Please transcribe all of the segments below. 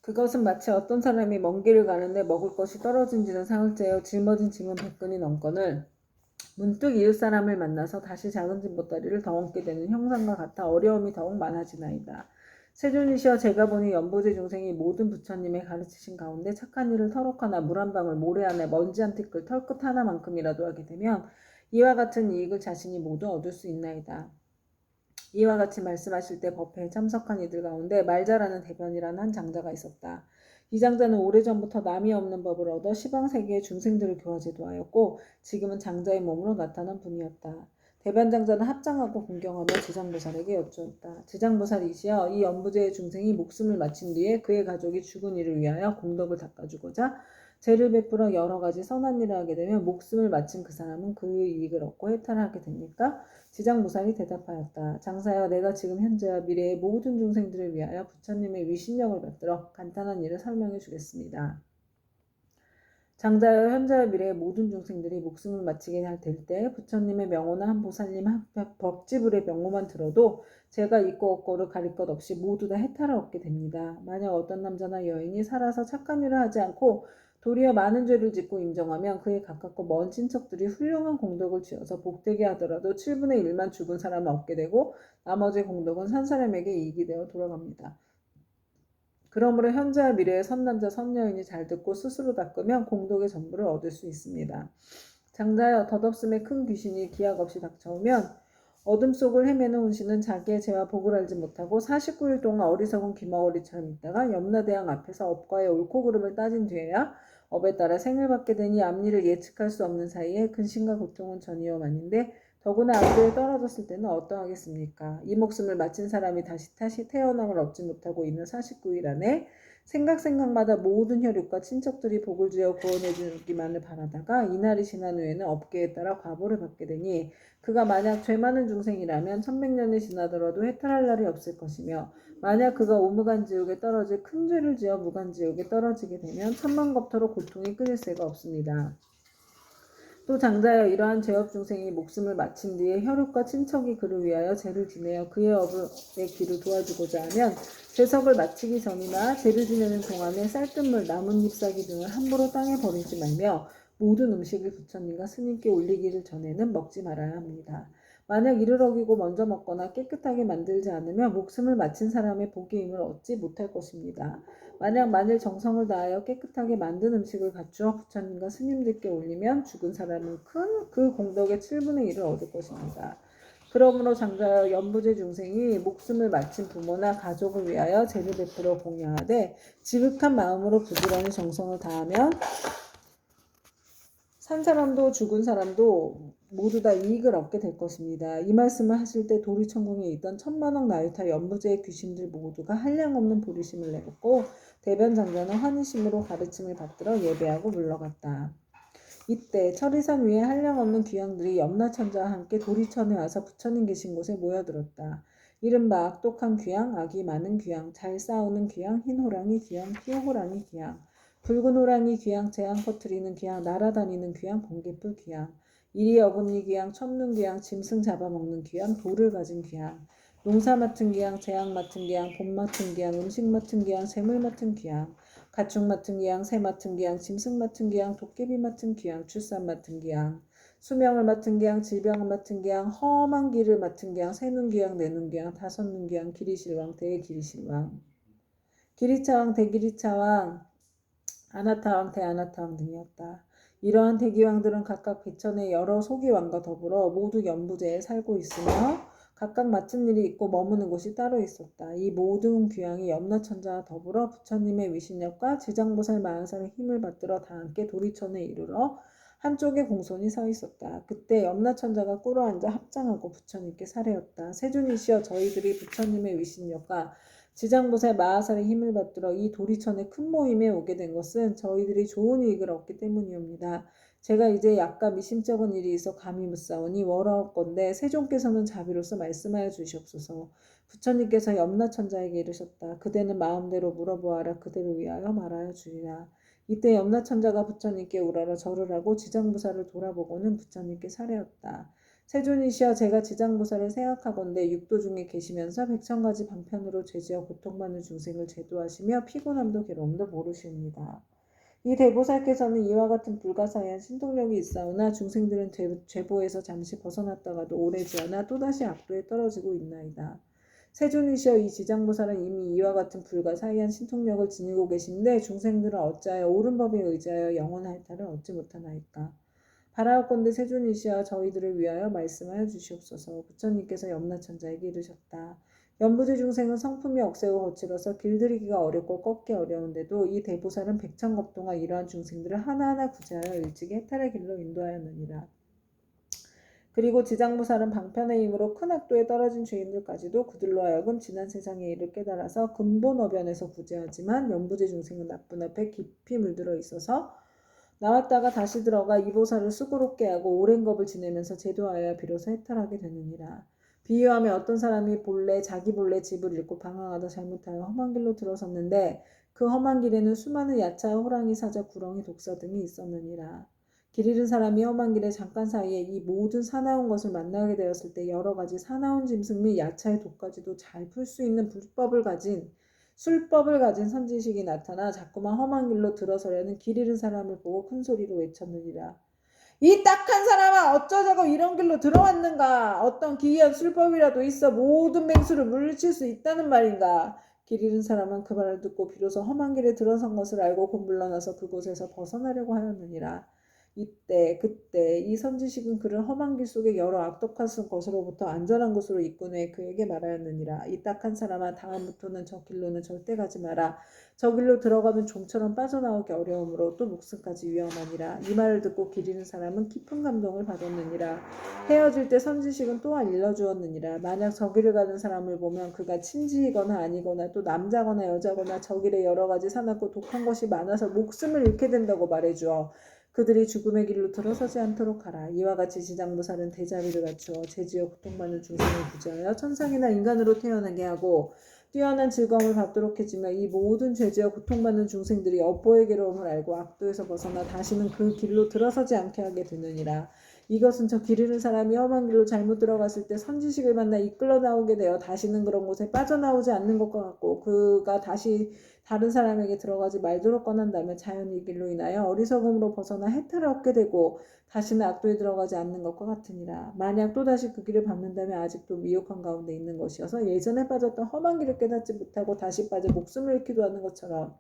그것은 마치 어떤 사람이 먼 길을 가는데 먹을 것이 떨어진지는 사흘째여 짊어진 짐은 100근이 넘거늘 문득 이웃 사람을 만나서 다시 작은 짐 보따리를 더 얹게 되는 형상과 같아 어려움이 더욱 많아지나이다. 세존이시여 제가 보니 연보제 중생이 모든 부처님의 가르치신 가운데 착한 일을 터럭하나 물 한 방울 모래 안에 먼지 한 티끌 털끝 하나만큼이라도 하게 되면 이와 같은 이익을 자신이 모두 얻을 수 있나이다. 이와 같이 말씀하실 때 법회에 참석한 이들 가운데 말 잘하는 대변이라는 한 장자가 있었다. 이 장자는 오래전부터 남이 없는 법을 얻어 시방세계의 중생들을 교화제도하였고 지금은 장자의 몸으로 나타난 분이었다. 대변 장자는 합장하고 공경하며 지장보살에게 여쭈었다. 지장보살이시여 이 연부제의 중생이 목숨을 마친 뒤에 그의 가족이 죽은 이를 위하여 공덕을 닦아주고자 죄를 베풀어 여러 가지 선한 일을 하게 되면 목숨을 마친 그 사람은 그 이익을 얻고 해탈을 하게 됩니까? 지장보살이 대답하였다. 장사여 내가 지금 현재와 미래의 모든 중생들을 위하여 부처님의 위신력을 받들어 간단한 일을 설명해 주겠습니다. 장자여 현재와 미래의 모든 중생들이 목숨을 마치게 될 때 부처님의 명호나 한 보살님 한 벽지불의 명호만 들어도 제가 있고 없고를 가릴 것 없이 모두 다 해탈을 얻게 됩니다. 만약 어떤 남자나 여인이 살아서 착한 일을 하지 않고 도리어 많은 죄를 짓고 인정하면 그에 가깝고 먼 친척들이 훌륭한 공덕을 지어서 복되게 하더라도 7분의 1만 죽은 사람은 얻게 되고 나머지 공덕은 산 사람에게 이익이 되어 돌아갑니다. 그러므로 현재와 미래의 선남자 선여인이 잘 듣고 스스로 닦으면 공덕의 전부를 얻을 수 있습니다. 장자여 덧없음에 큰 귀신이 기약 없이 닥쳐오면 어둠 속을 헤매는 혼신은 자기의 죄와 복을 알지 못하고 49일 동안 어리석은 귀머거리처럼 있다가 염라대왕 앞에서 업과의 옳고 그름을 따진 뒤에야 업에 따라 생을 받게 되니 앞일을 예측할 수 없는 사이에 근심과 고통은 전이어만인데 더구나 앞길에 떨어졌을 때는 어떠하겠습니까? 이 목숨을 마친 사람이 다시 태어남을 얻지 못하고 있는 49일 안에 생각마다 모든 혈육과 친척들이 복을 주어 구원해 주기만을 바라다가 이날이 지난 후에는 업계에 따라 과보를 받게 되니 그가 만약 죄 많은 중생이라면 1100년이 지나더라도 해탈할 날이 없을 것이며 만약 그가 오무간지옥에 떨어질 큰 죄를 지어 무간지옥에 떨어지게 되면 천만겁토로 고통이 끊일 새가 없습니다. 또 장자여 이러한 죄업 중생이 목숨을 마친 뒤에 혈육과 친척이 그를 위하여 죄를 지내어 그의 업의 길을 도와주고자 하면 죄석을 마치기 전이나 죄를 지내는 동안에 쌀뜨물, 나뭇잎 사기 등을 함부로 땅에 버리지 말며 모든 음식을 부처님과 스님께 올리기를 전에는 먹지 말아야 합니다. 만약 이를 어기고 먼저 먹거나 깨끗하게 만들지 않으면 목숨을 마친 사람의 복의 힘을 얻지 못할 것입니다. 만일 정성을 다하여 깨끗하게 만든 음식을 갖추어 부처님과 스님들께 올리면 죽은 사람은 큰 그 공덕의 7분의 1을 얻을 것입니다. 그러므로 장자여 연부제 중생이 목숨을 마친 부모나 가족을 위하여 제를 베풀어 공양하되 지극한 마음으로 부지런히 정성을 다하면 산 사람도 죽은 사람도 모두 다 이익을 얻게 될 것입니다. 이 말씀을 하실 때 도리천궁에 있던 천만억 나유타 연부제의 귀신들 모두가 한량없는 보리심을 내었고 대변장자는 환희심으로 가르침을 받들어 예배하고 물러갔다. 이때 철이산 위에 한량없는 귀양들이 염라천자와 함께 도리천에 와서 부처님 계신 곳에 모여들었다. 이른바 악독한 귀양, 악이 많은 귀양, 잘 싸우는 귀양, 흰 호랑이 귀양, 피어 호랑이 귀양, 붉은 호랑이 귀양, 재앙 퍼뜨리는 귀양, 날아다니는 귀양, 번개풀 귀양, 이리 어금니 귀양, 첨눈 귀양, 짐승 잡아먹는 귀양, 돌을 가진 귀양, 농사 맡은 귀양, 재앙 맡은 귀양, 봄 맡은 귀양, 음식 맡은 귀양, 재물 맡은 귀양, 가축 맡은 귀양, 새 맡은 귀양, 짐승 맡은 귀양, 도깨비 맡은 귀양, 출산 맡은 귀양, 수명을 맡은 귀양, 질병을 맡은 귀양, 험한 길을 맡은 귀양, 새눈 귀양, 내눈 귀양, 다섯눈 귀양, 기리실왕, 대기리실왕, 기리차왕, 대기리차왕, 아나타왕, 대아나타왕 등이었다. 이러한 대기왕들은 각각 백천의 여러 소기왕과 더불어 모두 연부제에 살고 있으며 각각 맡은 일이 있고 머무는 곳이 따로 있었다. 이 모든 귀양이 염라천자와 더불어 부처님의 위신력과 지장보살 마하살의 힘을 받들어 다 함께 도리천에 이르러 한쪽에 공손히 서 있었다. 그때 염라천자가 꿇어앉아 합장하고 부처님께 사례었다. 세존이시여 저희들이 부처님의 위신력과 지장보살 마하살의 힘을 받들어 이 도리천의 큰 모임에 오게 된 것은 저희들이 좋은 이익을 얻기 때문이옵니다. 제가 이제 약간 미심쩍은 일이 있어 감히 묻사오니 워라옵건대 세존께서는 자비로서 말씀하여 주시옵소서. 부처님께서 염라천자에게 이르셨다. 그대는 마음대로 물어보아라. 그대를 위하여 말하여 주리라. 이때 염라천자가 부처님께 우러러 절을 하고 지장보살을 돌아보고는 부처님께 사례었다. 세존이시여 제가 지장보살을 생각하건대 육도 중에 계시면서 백천가지 방편으로 죄지어 고통받는 중생을 제도하시며 피곤함도 괴로움도 모르시옵니다. 이 대보살께서는 이와 같은 불가사의한 신통력이 있사오나 중생들은 죄보에서 잠시 벗어났다가도 오래 지어나 또다시 악도에 떨어지고 있나이다. 세존이시여 이 지장보살은 이미 이와 같은 불가사의한 신통력을 지니고 계신데 중생들은 어찌하여 옳은 법에 의지하여 영원한 해탈을 얻지 못하나이까. 바라옵건대 세존이시여 저희들을 위하여 말씀하여 주시옵소서. 부처님께서 염라천자에게 이르셨다. 연부제 중생은 성품이 억세고 거칠어서 길들이기가 어렵고 꺾기 어려운데도 이 대보살은 백천겁 동안 이러한 중생들을 하나하나 구제하여 일찍이 해탈의 길로 인도하였느니라. 그리고 지장보살은 방편의 힘으로 큰 악도에 떨어진 죄인들까지도 그들로 하여금 지난 세상의 일을 깨달아서 근본어변에서 구제하지만 연부제 중생은 나쁜 앞에 깊이 물들어 있어서 나왔다가 다시 들어가 이 보살을 수고롭게 하고 오랜 겁을 지내면서 제도하여야 비로소 해탈하게 되느니라. 비유하면 어떤 사람이 자기 본래 집을 잃고 방황하다 잘못하여 험한 길로 들어섰는데 그 험한 길에는 수많은 야차, 호랑이, 사자, 구렁이, 독사 등이 있었느니라. 길 잃은 사람이 험한 길에 잠깐 사이에 이 모든 사나운 것을 만나게 되었을 때 여러 가지 사나운 짐승 및 야차의 독까지도 잘 풀 수 있는 술법을 가진 선지식이 나타나 자꾸만 험한 길로 들어서려는 길 잃은 사람을 보고 큰 소리로 외쳤느니라. 이 딱한 사람아 어쩌자고 이런 길로 들어왔는가. 어떤 기이한 술법이라도 있어 모든 맹수를 물리칠 수 있다는 말인가. 길 잃은 사람은 그 말을 듣고 비로소 험한 길에 들어선 것을 알고 곧 물러나서 그곳에서 벗어나려고 하였느니라. 이때 그때 이 선지식은 그를 험한 길 속에 여러 악독한 것으로부터 안전한 곳으로 이끌어 그에게 말하였느니라. 이 딱한 사람아 다음부터는 저 길로는 절대 가지 마라. 저 길로 들어가면 좀처럼 빠져나오기 어려우므로 또 목숨까지 위험하니라. 이 말을 듣고 길 잃은 사람은 깊은 감동을 받았느니라. 헤어질 때 선지식은 또한 일러주었느니라. 만약 저 길을 가는 사람을 보면 그가 친지이거나 아니거나 또 남자거나 여자거나 저 길에 여러 가지 사납고 독한 것이 많아서 목숨을 잃게 된다고 말해주어 그들이 죽음의 길로 들어서지 않도록 하라. 이와 같이 지장보살은 대자비를 갖추어 죄지어 고통받는 중생을 구제하여 천상이나 인간으로 태어나게 하고 뛰어난 즐거움을 받도록 해주며 이 모든 죄지어 고통받는 중생들이 업보의 괴로움을 알고 악도에서 벗어나 다시는 그 길로 들어서지 않게 하게 되느니라. 이것은 저 길 잃은 사람이 험한 길로 잘못 들어갔을 때 선지식을 만나 이끌러 나오게 되어 다시는 그런 곳에 빠져나오지 않는 것과 같고 그가 다시 다른 사람에게 들어가지 말도록 권한다면 자연히 이 길로 인하여 어리석음으로 벗어나 해탈을 얻게 되고 다시는 악도에 들어가지 않는 것과 같으니라. 만약 또다시 그 길을 밟는다면 아직도 미혹한 가운데 있는 것이어서 예전에 빠졌던 험한 길을 깨닫지 못하고 다시 빠져 목숨을 잃기도 하는 것처럼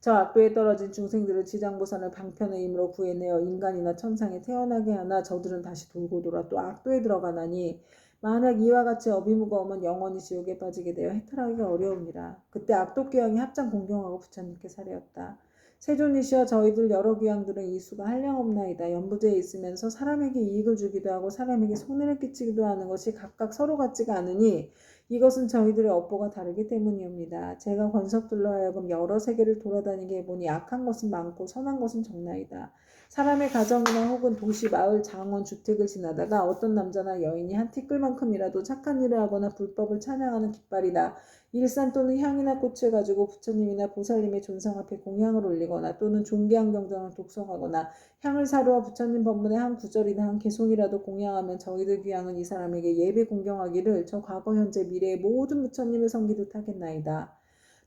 저 악도에 떨어진 중생들을 지장보살을 방편의 힘으로 구해내어 인간이나 천상에 태어나게 하나 저들은 다시 돌고 돌아 또 악도에 들어가나니 만약 이와 같이 업이 무거우면 영원히 지옥에 빠지게 되어 해탈하기가 어려움이라. 그때 악도 귀양이 합장 공경하고 부처님께 사례었다. 세존이시여 저희들 여러 귀양들은 이 수가 한량없나이다. 연부제에 있으면서 사람에게 이익을 주기도 하고 사람에게 손해를 끼치기도 하는 것이 각각 서로 같지가 않으니 이것은 저희들의 업보가 다르기 때문이옵니다. 제가 권석들로 하여금 여러 세계를 돌아다니게 해보니 악한 것은 많고 선한 것은 적나이다. 사람의 가정이나 혹은 도시, 마을, 장원, 주택을 지나다가 어떤 남자나 여인이 한 티끌만큼이라도 착한 일을 하거나 불법을 찬양하는 깃발이나 일산 또는 향이나 꽃을 가지고 부처님이나 보살님의 존상 앞에 공양을 올리거나 또는 존귀한 경전을 독송하거나 향을 사루어 부처님 법문의 한 구절이나 한 개송이라도 공양하면 저희들 귀양은 이 사람에게 예배 공경하기를 저 과거 현재 미래의 모든 부처님을 섬기듯 하겠나이다.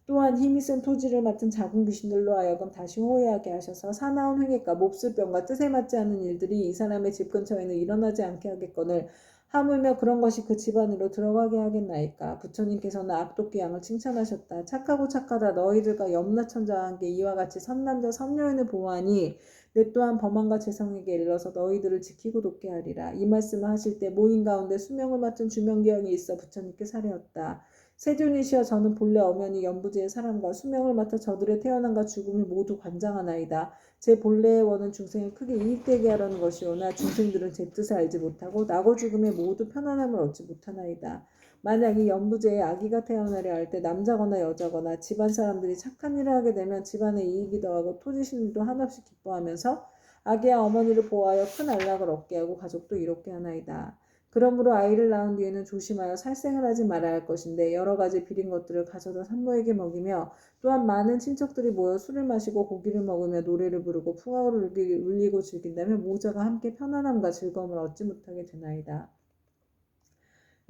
또한 힘이 센 토지를 맡은 작은 귀신들로 하여금 다시 호해하게 하셔서 사나운 횡액과 몹쓸병과 뜻에 맞지 않는 일들이 이 사람의 집 근처에는 일어나지 않게 하겠거늘 하물며 그런 것이 그 집안으로 들어가게 하겠나이까. 부처님께서는 악독귀양을 칭찬하셨다. 착하고 착하다 너희들과 염라천자와 함께 이와 같이 선남자 선여인을 보호하니 내 또한 범한과 재성에게 일러서 너희들을 지키고 돕게 하리라. 이 말씀을 하실 때 모인 가운데 수명을 맡은 주명귀양이 있어 부처님께 사례었다. 세존이시여 저는 본래 엄연히 연부지의 사람과 수명을 맡아 저들의 태어남과 죽음을 모두 관장하나이다. 제 본래의 원은 중생을 크게 이익되게 하라는 것이오나 중생들은 제 뜻을 알지 못하고 나고 죽음에 모두 편안함을 얻지 못하나이다. 만약 이 연부제에 아기가 태어나려 할 때 남자거나 여자거나 집안 사람들이 착한 일을 하게 되면 집안의 이익이 더하고 토지신들도 한없이 기뻐하면서 아기와 어머니를 보호하여 큰 안락을 얻게 하고 가족도 이롭게 하나이다. 그러므로 아이를 낳은 뒤에는 조심하여 살생을 하지 말아야 할 것인데 여러 가지 비린 것들을 가져다 산모에게 먹이며 또한 많은 친척들이 모여 술을 마시고 고기를 먹으며 노래를 부르고 풍악을 울리고 즐긴다면 모자가 함께 편안함과 즐거움을 얻지 못하게 되나이다.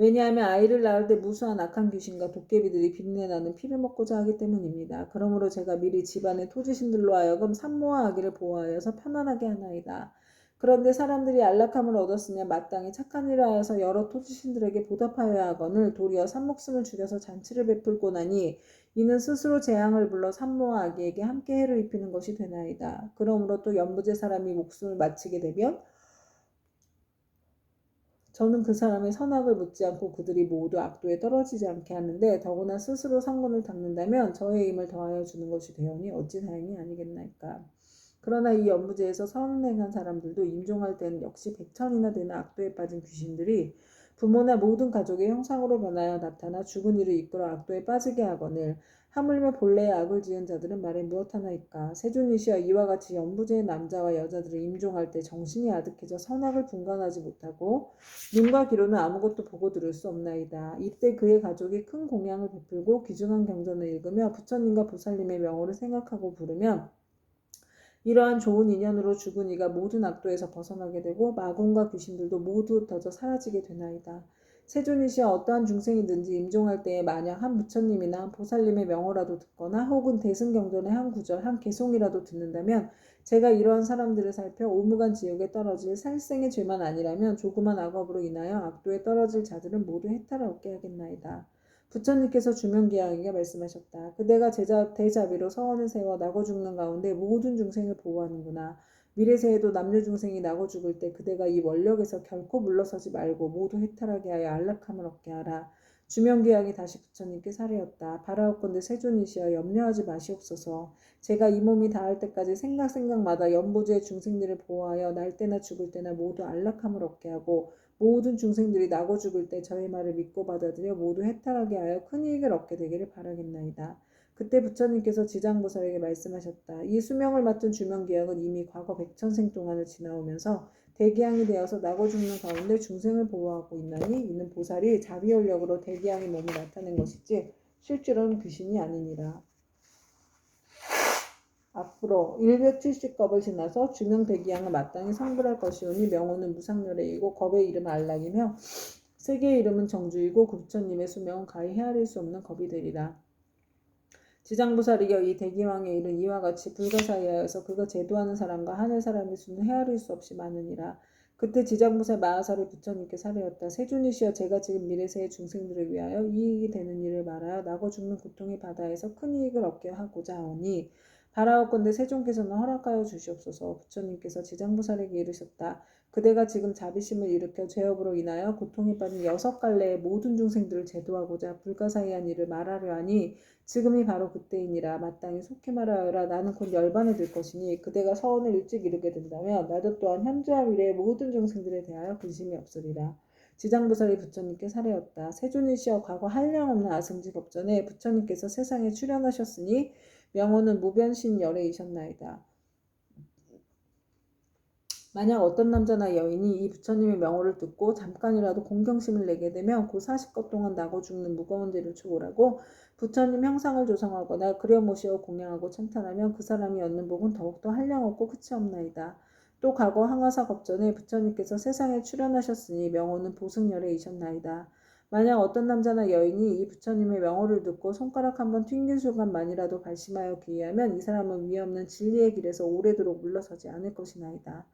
왜냐하면 아이를 낳을 때 무수한 악한 귀신과 도깨비들이 비린내나는 피를 먹고자 하기 때문입니다. 그러므로 제가 미리 집안의 토지신들로 하여금 산모와 아기를 보호하여서 편안하게 하나이다. 그런데 사람들이 안락함을 얻었으면 마땅히 착한 일을 하여서 여러 토지신들에게 보답하여야 하거늘 도리어 산목숨을 죽여서 잔치를 베풀고 나니 이는 스스로 재앙을 불러 산모와 아기에게 함께 해를 입히는 것이 되나이다. 그러므로 또 연부제 사람이 목숨을 마치게 되면 저는 그 사람의 선악을 묻지 않고 그들이 모두 악도에 떨어지지 않게 하는데 더구나 스스로 상군을 닦는다면 저의 힘을 더하여 주는 것이 되오니 어찌 다행이 아니겠나이까. 그러나 이 연부제에서 선행한 사람들도 임종할 때는 역시 100천이나 되는 악도에 빠진 귀신들이 부모나 모든 가족의 형상으로 변하여 나타나 죽은 이를 이끌어 악도에 빠지게 하거늘 하물며 본래의 악을 지은 자들은 말에 무엇하나이까. 세존이시여 이와 같이 연부제의 남자와 여자들을 임종할 때 정신이 아득해져 선악을 분간하지 못하고 눈과 귀로는 아무것도 보고 들을 수 없나이다. 이때 그의 가족이 큰 공양을 베풀고 귀중한 경전을 읽으며 부처님과 보살님의 명호를 생각하고 부르면 이러한 좋은 인연으로 죽은 이가 모든 악도에서 벗어나게 되고 마군과 귀신들도 모두 흩어져 사라지게 되나이다. 세존이시여 어떠한 중생이든지 임종할 때에 만약 한 부처님이나 한 보살님의 명호라도 듣거나 혹은 대승경전의 한 구절, 한 개송이라도 듣는다면 제가 이러한 사람들을 살펴 오무간 지옥에 떨어질 살생의 죄만 아니라면 조그만 악업으로 인하여 악도에 떨어질 자들은 모두 해탈을 얻게 하겠나이다. 부처님께서 주명기양에게 말씀하셨다. 그대가 대자비로 서원을 세워 나고 죽는 가운데 모든 중생을 보호하는구나. 미래세에도 남녀 중생이 나고 죽을 때 그대가 이 원력에서 결코 물러서지 말고 모두 해탈하게 하여 안락함을 얻게 하라. 주명기양이 다시 부처님께 사례었다. 바라옵건대 세존이시여 염려하지 마시옵소서. 제가 이 몸이 닿을 때까지 생각마다 연보주의 중생들을 보호하여 날 때나 죽을 때나 모두 안락함을 얻게 하고 모든 중생들이 나고 죽을 때 저의 말을 믿고 받아들여 모두 해탈하게 하여 큰 이익을 얻게 되기를 바라겠나이다. 그때 부처님께서 지장보살에게 말씀하셨다. 이 수명을 맡은 주명기양은 이미 과거 백천생 동안을 지나오면서 대기양이 되어서 나고 죽는 가운데 중생을 보호하고 있나니 이는 보살이 자비연력으로 대기양의 몸을 나타낸 것이지 실제로는 귀신이 아니니라. 앞으로 170겁을 지나서 주명 대기양을 마땅히 성불할 것이오니 명호는 무상열애이고 겁의 이름은 안락이며 세계의 이름은 정주이고 그 부처님의 수명은 가히 헤아릴 수 없는 겁이 되리라. 지장보살이여 이 대기왕의 일은 이와 같이 불가사의하여서 그가 제도하는 사람과 하늘 사람의 수는 헤아릴 수 없이 많으니라. 그때 지장보살 마하사를 부처님께 사례였다. 세존이시여 제가 지금 미래세의 중생들을 위하여 이익이 되는 일을 말하여 나고 죽는 고통의 바다에서 큰 이익을 얻게 하고자 하오니 바라옵건대 세존께서는 허락하여 주시옵소서. 부처님께서 지장보살에게 이르셨다. 그대가 지금 자비심을 일으켜 죄업으로 인하여 고통에 빠진 6갈래의 모든 중생들을 제도하고자 불가사의한 일을 말하려 하니 지금이 바로 그때이니라. 마땅히 속히 말하여라. 나는 곧 열반에 들 것이니 그대가 서원을 일찍 이루게 된다면 나도 또한 현재와 미래의 모든 중생들에 대하여 근심이 없으리라. 지장보살이 부처님께 사례였다. 세존이시여 과거 한량없는 아승지 법전에 부처님께서 세상에 출현하셨으니 명호는 무변신 열애이셨나이다. 만약 어떤 남자나 여인이 이 부처님의 명호를 듣고 잠깐이라도 공경심을 내게 되면 그 40것 동안 나고 죽는 무거운 죄를 초월하고 부처님 형상을 조성하거나 그려 모시어 공양하고 찬탄하면 그 사람이 얻는 복은 더욱더 한량없고 끝이 없나이다. 또 과거 항아사 겁전에 부처님께서 세상에 출현하셨으니 명호는 보승열애이셨나이다. 만약 어떤 남자나 여인이 이 부처님의 명호를 듣고 손가락 한번 튕긴 순간만이라도 발심하여 기이하면 이 사람은 위없는 진리의 길에서 오래도록 물러서지 않을 것이나이다.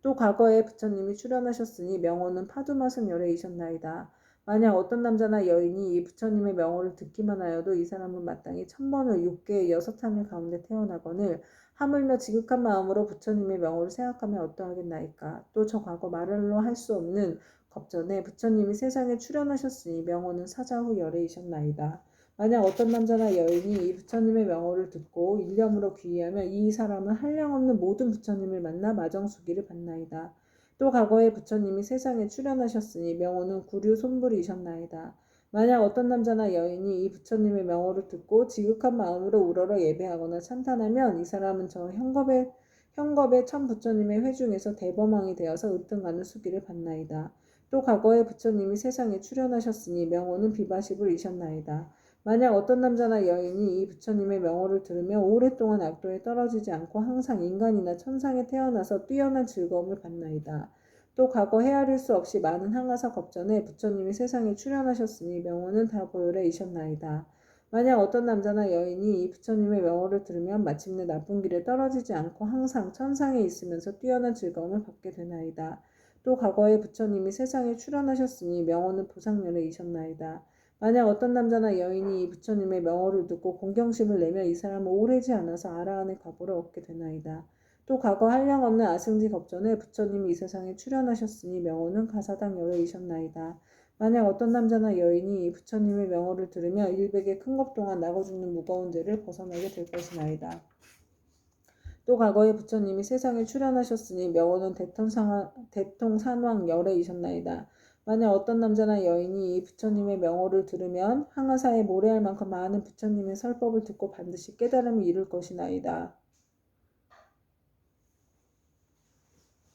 또 과거에 부처님이 출현하셨으니 명호는 파두마승 열애이셨나이다. 만약 어떤 남자나 여인이 이 부처님의 명호를 듣기만 하여도 이 사람은 마땅히 1000번을 6개의 6하늘 가운데 태어나거늘 하물며 지극한 마음으로 부처님의 명호를 생각하면 어떠하겠나이까. 또 저 과거 말로 할 수 없는 겁전에 부처님이 세상에 출현하셨으니 명호는 사자후 열애이셨나이다. 만약 어떤 남자나 여인이 이 부처님의 명호를 듣고 일념으로 귀의하면 이 사람은 한량없는 모든 부처님을 만나 마정수기를 받나이다. 또 과거에 부처님이 세상에 출현하셨으니 명호는 구류 손불이셨나이다. 만약 어떤 남자나 여인이 이 부처님의 명호를 듣고 지극한 마음으로 우러러 예배하거나 찬탄하면 이 사람은 저 형겁의 천 부처님의 회중에서 대범왕이 되어서 으뜸가는 수기를 받나이다. 또 과거에 부처님이 세상에 출현하셨으니 명호는 비바십을 이셨나이다. 만약 어떤 남자나 여인이 이 부처님의 명호를 들으며 오랫동안 악도에 떨어지지 않고 항상 인간이나 천상에 태어나서 뛰어난 즐거움을 받나이다. 또 과거 헤아릴 수 없이 많은 항아사 겁전에 부처님이 세상에 출현하셨으니 명호는 다 보혈에 이셨나이다. 만약 어떤 남자나 여인이 이 부처님의 명호를 들으면 마침내 나쁜 길에 떨어지지 않고 항상 천상에 있으면서 뛰어난 즐거움을 받게 되나이다. 또 과거에 부처님이 세상에 출현하셨으니 명호는 보상렬에 이셨나이다. 만약 어떤 남자나 여인이 이 부처님의 명호를 듣고 공경심을 내며 이 사람은 오래지 않아서 아라한의 과보를 얻게 되나이다. 또 과거 한량없는 아승지 겁전에 부처님이 이 세상에 출현하셨으니 명호는 가사당열에 이셨나이다. 만약 어떤 남자나 여인이 이 부처님의 명호를 들으며 일백의 큰 겁 동안 나고 죽는 무거운 죄를 벗어나게 될 것이나이다. 또 과거에 부처님이 세상에 출현하셨으니 명호는 대통산왕열에 이셨나이다. 만약 어떤 남자나 여인이 이 부처님의 명호를 들으면 항아사에 모래알 만큼 많은 부처님의 설법을 듣고 반드시 깨달음을 이룰 것이나이다.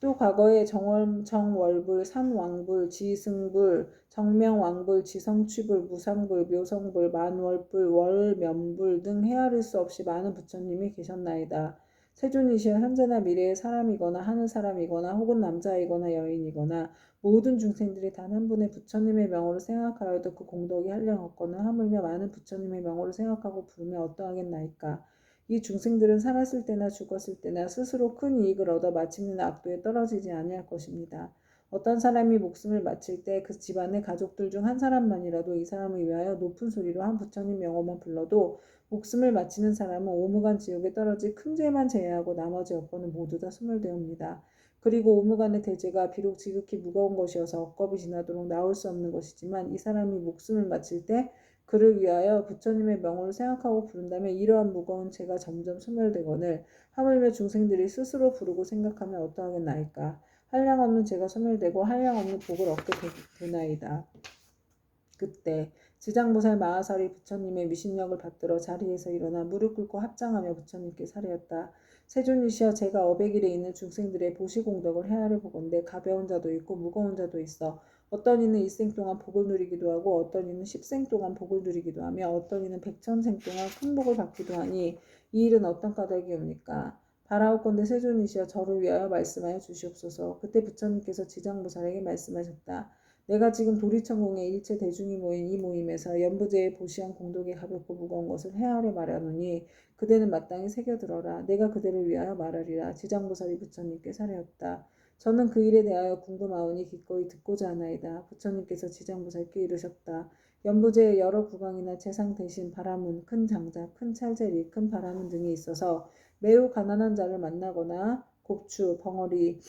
또 과거에 정월불, 산왕불, 지승불, 정명왕불, 지성취불, 무상불, 묘성불, 만월불, 월면불 등 헤아릴 수 없이 많은 부처님이 계셨나이다. 세존이시여 현재나 미래의 사람이거나 하늘 사람이거나 혹은 남자이거나 여인이거나 모든 중생들이 단 한 분의 부처님의 명호를 생각하여도 그 공덕이 한량없거나 하물며 많은 부처님의 명호를 생각하고 부르면 어떠하겠나이까. 이 중생들은 살았을 때나 죽었을 때나 스스로 큰 이익을 얻어 마침내 악도에 떨어지지 아니할 것입니다. 어떤 사람이 목숨을 마칠 때 그 집안의 가족들 중 한 사람만이라도 이 사람을 위하여 높은 소리로 한 부처님 명호만 불러도 목숨을 마치는 사람은 오무간 지옥에 떨어질 큰 죄만 제외하고 나머지 여건은 모두 다 소멸되옵니다. 그리고 오무간의 대죄가 비록 지극히 무거운 것이어서 억겁이 지나도록 나올 수 없는 것이지만 이 사람이 목숨을 마칠 때 그를 위하여 부처님의 명호를 생각하고 부른다면 이러한 무거운 죄가 점점 소멸되거늘 하물며 중생들이 스스로 부르고 생각하면 어떠하겠나이까. 한량없는 죄가 소멸되고 한량없는 복을 얻게 되나이다. 그때 지장보살 마하살이 부처님의 미신력을 받들어 자리에서 일어나 무릎 꿇고 합장하며 부처님께 사례었다. 세존이시여 제가 어백일에 있는 중생들의 보시공덕을 헤아려 보건대 가벼운 자도 있고 무거운 자도 있어 어떤 이는 일생 동안 복을 누리기도 하고 어떤 이는 십생 동안 복을 누리기도 하며 어떤 이는 백천생 동안 큰 복을 받기도 하니 이 일은 어떤 까닭이옵니까? 바라옵건대 세존이시여 저를 위하여 말씀하여 주시옵소서. 그때 부처님께서 지장보살에게 말씀하셨다. 내가 지금 도리천공의 일체 대중이 모인 이 모임에서 연부제의 보시한 공덕이 가볍고 무거운 것을 헤아려 말하노니 그대는 마땅히 새겨들어라. 내가 그대를 위하여 말하리라. 지장보살이 부처님께 사례었다. 저는 그 일에 대하여 궁금하오니 기꺼이 듣고자 하나이다. 부처님께서 지장보살께 이르셨다. 연부제의 여러 구강이나 재상 대신 바라문, 큰 장자, 큰 찰제리, 큰 바라문 등이 있어서 매우 가난한 자를 만나거나 곡추, 벙어리,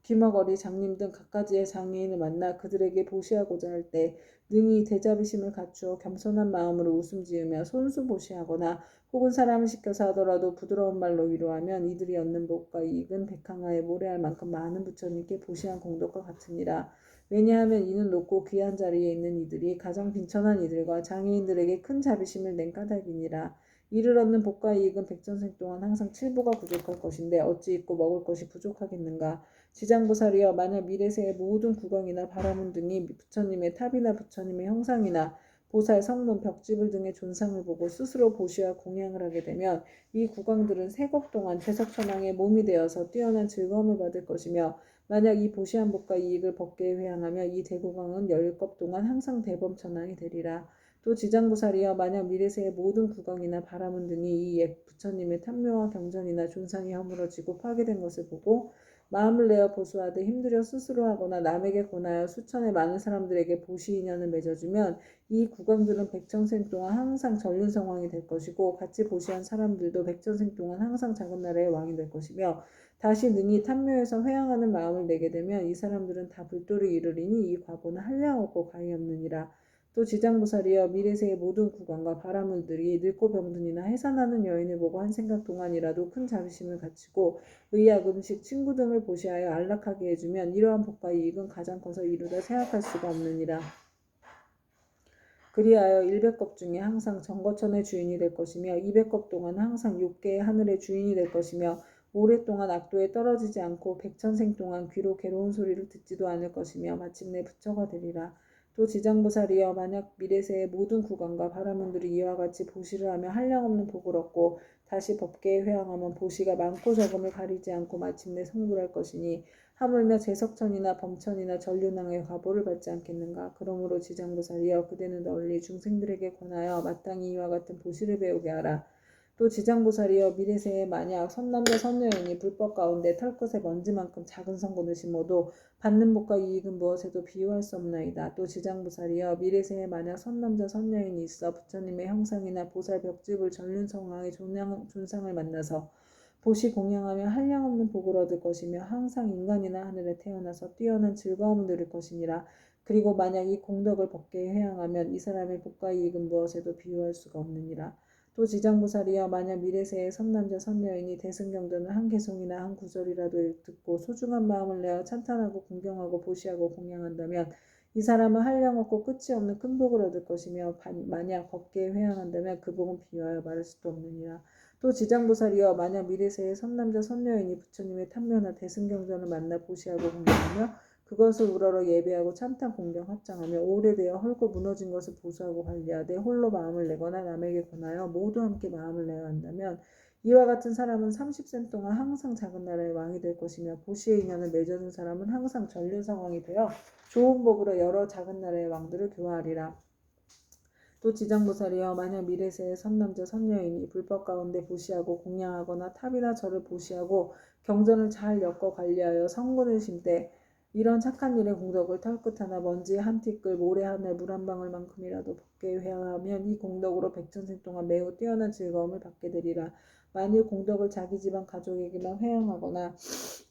귀머거리, 장님 등 갖가지의 장애인을 만나 그들에게 보시하고자 할 때 능히 대자비심을 갖추어 겸손한 마음으로 웃음 지으며 손수보시하거나 혹은 사람을 시켜서 하더라도 부드러운 말로 위로하면 이들이 얻는 복과 이익은 백항아에 모래알 만큼 많은 부처님께 보시한 공덕과 같으니라. 왜냐하면 이는 높고 귀한 자리에 있는 이들이 가장 빈천한 이들과 장애인들에게 큰 자비심을 낸 까닭이니라. 이를 얻는 복과 이익은 백전생 동안 항상 칠보가 부족할 것인데 어찌 있고 먹을 것이 부족하겠는가. 지장보살이여 만약 미래세의 모든 구강이나 바라문 등이 부처님의 탑이나 부처님의 형상이나 보살, 성문, 벽지불 등의 존상을 보고 스스로 보시와 공양을 하게 되면 이 구강들은 세겁 동안 최석천왕의 몸이 되어서 뛰어난 즐거움을 받을 것이며 만약 이 보시한 복과 이익을 법계에 회항하며 이 대구강은 열겁 동안 항상 대범천왕이 되리라. 또 지장보살이여 만약 미래세의 모든 구강이나 바라문 등이 이 옛 부처님의 탐묘와 경전이나 존상이 허물어지고 파괴된 것을 보고 마음을 내어 보수하되 힘들여 스스로 하거나 남에게 권하여 수천의 많은 사람들에게 보시 인연을 맺어주면 이 구강들은 백천생 동안 항상 전륜성왕이 될 것이고 같이 보시한 사람들도 백천생 동안 항상 작은 나라의 왕이 될 것이며 다시 능히 탐묘에서 회항하는 마음을 내게 되면 이 사람들은 다 불도를 이루리니 이 과보는 한량없고 가히 없느니라. 또 지장보살이여 미래세의 모든 구강과 바라물들이 늙고 병든이나 해산하는 여인을 보고 한 생각 동안이라도 큰 자비심을 갖추고 의약, 음식, 친구 등을 보시하여 안락하게 해주면 이러한 복과 이익은 가장 커서 이루다 생각할 수가 없느니라. 그리하여 100겁 중에 항상 정거천의 주인이 될 것이며 200겁 동안 항상 6개의 하늘의 주인이 될 것이며 오랫동안 악도에 떨어지지 않고 백천생 동안 귀로 괴로운 소리를 듣지도 않을 것이며 마침내 부처가 되리라. 또 지장보살이여 만약 미래세의 모든 구강과 바라문들이 이와 같이 보시를 하며 한량없는 복을 얻고 다시 법계에 회항하면 보시가 많고 적음을 가리지 않고 마침내 성불할 것이니 하물며 제석천이나 범천이나 전륜왕의 과보를 받지 않겠는가. 그러므로 지장보살이여 그대는 널리 중생들에게 권하여 마땅히 이와 같은 보시를 배우게 하라. 또 지장보살이여 미래세에 만약 선남자 선녀인이 불법 가운데 털끝의 먼지만큼 작은 성분을 심어도 받는 복과 이익은 무엇에도 비유할 수 없나이다. 또 지장보살이여 미래세에 만약 선남자 선녀인이 있어 부처님의 형상이나 보살 벽집을 전륜성왕의 존상을 만나서 보시 공양하며 한량없는 복을 얻을 것이며 항상 인간이나 하늘에 태어나서 뛰어난 즐거움을 누릴 것이니라. 그리고 만약 이 공덕을 법계에 회항하면 이 사람의 복과 이익은 무엇에도 비유할 수가 없느니라. 또 지장보살이여 만약 미래세의 선남자 선녀인이 대승경전을 한 개송이나 한 구절이라도 듣고 소중한 마음을 내어 찬탄하고 공경하고 보시하고 공양한다면 이 사람은 한량없고 끝이 없는 큰 복을 얻을 것이며 만약 법계에 회항한다면 그 복은 비유하여 말할 수도 없느니라. 또 지장보살이여 만약 미래세의 선남자 선녀인이 부처님의 탐묘나 대승경전을 만나 보시하고 공경하며 그것을 우러러 예배하고 찬탄 공경 합장하며 오래되어 헐고 무너진 것을 보수하고 관리하되 홀로 마음을 내거나 남에게 권하여 모두 함께 마음을 내야 한다면 이와 같은 사람은 30생 동안 항상 작은 나라의 왕이 될 것이며 보시의 인연을 맺어준 사람은 항상 전륜성왕이 되어 좋은 법으로 여러 작은 나라의 왕들을 교화하리라. 또 지장보살이여 만약 미래세의 선남자 선녀인이 불법 가운데 보시하고 공양하거나 탑이나 절을 보시하고 경전을 잘 엮어 관리하여 성군을 심되 이런 착한 일의 공덕을 털끝 하나 먼지 한 티끌 모래 하늘 물 한 방울만큼이라도 법계에 회하면 이 공덕으로 백천생 동안 매우 뛰어난 즐거움을 받게 되리라. 만일 공덕을 자기 집안 가족에게만 회양하거나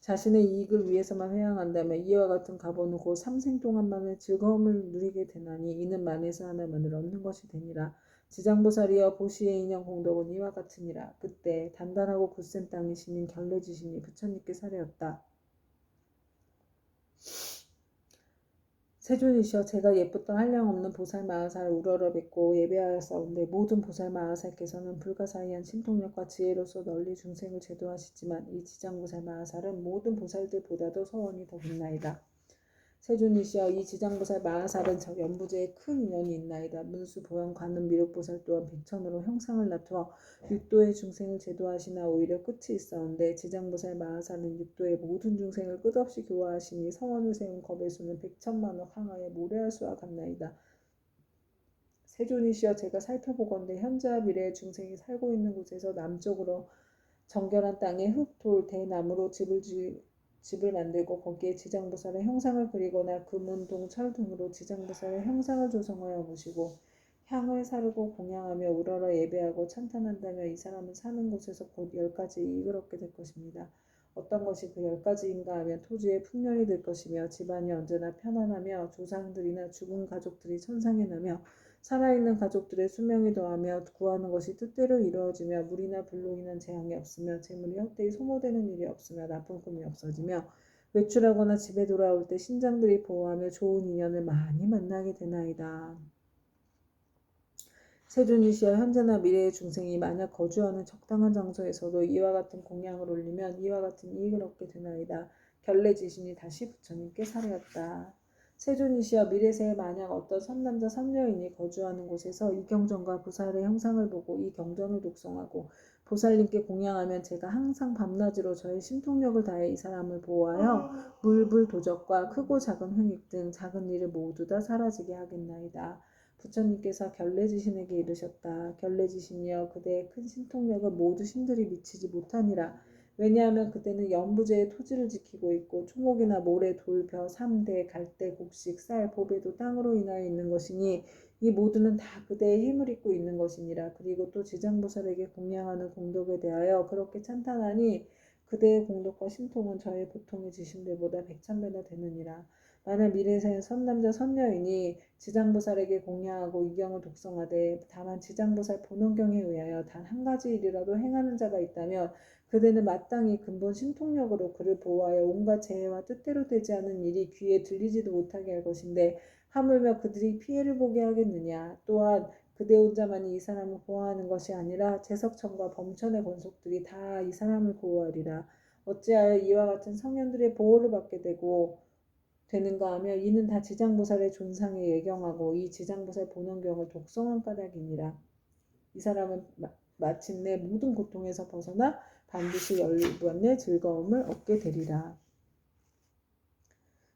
자신의 이익을 위해서만 회양한다면 이와 같은 가보는 곧 3생 동안만의 즐거움을 누리게 되나니 이는 만에서 하나만을 얻는 것이 되니라. 지장보살이여 보시의 인연 공덕은 이와 같으니라. 그때 단단하고 굳센 땅이시닌 결례지신이 부처님께 사례였다. 세존이시여 제가 옛부터 한량없는 보살마하사를 우러러 뵙고 예배하였사온데 모든 보살마하사께서는 불가사의한 신통력과 지혜로서 널리 중생을 제도하시지만 이 지장보살마하사는 모든 보살들보다도 서원이 더 깊나이다. 세존이시여 이 지장보살 마하살은 저 연부제에 큰 인연이 있나이다. 문수 보현 관음 미륵보살 또한 백천으로 형상을 나투어 육도의 중생을 제도하시나 오히려 끝이 있사온데 지장보살 마하살은 육도의 모든 중생을 끝없이 교화하시니 성원을 세운 겁의 수는 100천만억 항하에 모래할 수와 같나이다. 세존이시여 제가 살펴보건대 현재와 미래의 중생이 살고 있는 곳에서 남쪽으로 정결한 땅에 흙, 돌, 대나무로 집을 만들고 거기에 지장보살의 형상을 그리거나 금은, 동, 철 등으로 지장보살의 형상을 조성하여 모시고 향을 사르고 공양하며 우러러 예배하고 찬탄한다며 이 사람은 사는 곳에서 곧 10가지 이익을 얻게 될 것입니다. 어떤 것이 그 10가지인가 하면 토지에 풍년이 될 것이며 집안이 언제나 편안하며 조상들이나 죽은 가족들이 천상에 나며 살아있는 가족들의 수명이 더하며 구하는 것이 뜻대로 이루어지며 물이나 불로 인한 재앙이 없으며 재물이 헛되이 소모되는 일이 없으며 나쁜 꿈이 없어지며 외출하거나 집에 돌아올 때 신장들이 보호하며 좋은 인연을 많이 만나게 되나이다. 세존이시여 현재나 미래의 중생이 만약 거주하는 적당한 장소에서도 이와 같은 공양을 올리면 이와 같은 이익을 얻게 되나이다. 결례지신이 다시 부처님께 사례였다. 세존이시여 미래세에 만약 어떤 선남자 선녀인이 거주하는 곳에서 이 경전과 보살의 형상을 보고 이 경전을 독송하고 보살님께 공양하면 제가 항상 밤낮으로 저의 신통력을 다해 이 사람을 보호하여 물불 도적과 크고 작은 횡익 등 작은 일을 모두 다 사라지게 하겠나이다. 부처님께서 결례지신에게 이르셨다. 결례지신이여 그대의 큰 신통력을 모두 신들이 미치지 못하니라. 왜냐하면 그때는 연부제의 토지를 지키고 있고 초목이나 모래, 돌, 벼, 삼대, 갈대, 곡식, 쌀, 보배도 땅으로 인하여 있는 것이니 이 모두는 다 그대의 힘을 입고 있는 것이니라. 그리고 또 지장보살에게 공양하는 공덕에 대하여 그렇게 찬탄하니 그대의 공덕과 신통은 저의 보통의 지신들보다 100,000배나 되느니라. 만약 미래생 선남자 선녀인이 지장보살에게 공양하고 이경을 독송하되 다만 지장보살 본원경에 의하여 단 한 가지 일이라도 행하는 자가 있다면 그대는 마땅히 근본 신통력으로 그를 보호하여 온갖 재해와 뜻대로 되지 않은 일이 귀에 들리지도 못하게 할 것인데 하물며 그들이 피해를 보게 하겠느냐. 또한 그대 혼자만이 이 사람을 보호하는 것이 아니라 제석천과 범천의 권속들이 다 이 사람을 보호하리라. 어찌하여 이와 같은 성년들의 보호를 받게 되는가 하며 이는 다 지장보살의 존상에 예경하고 이 지장보살 본원경을 독성한 까닭이니라. 이 사람은 마침내 모든 고통에서 벗어나 반드시 열반의 즐거움을 얻게 되리라.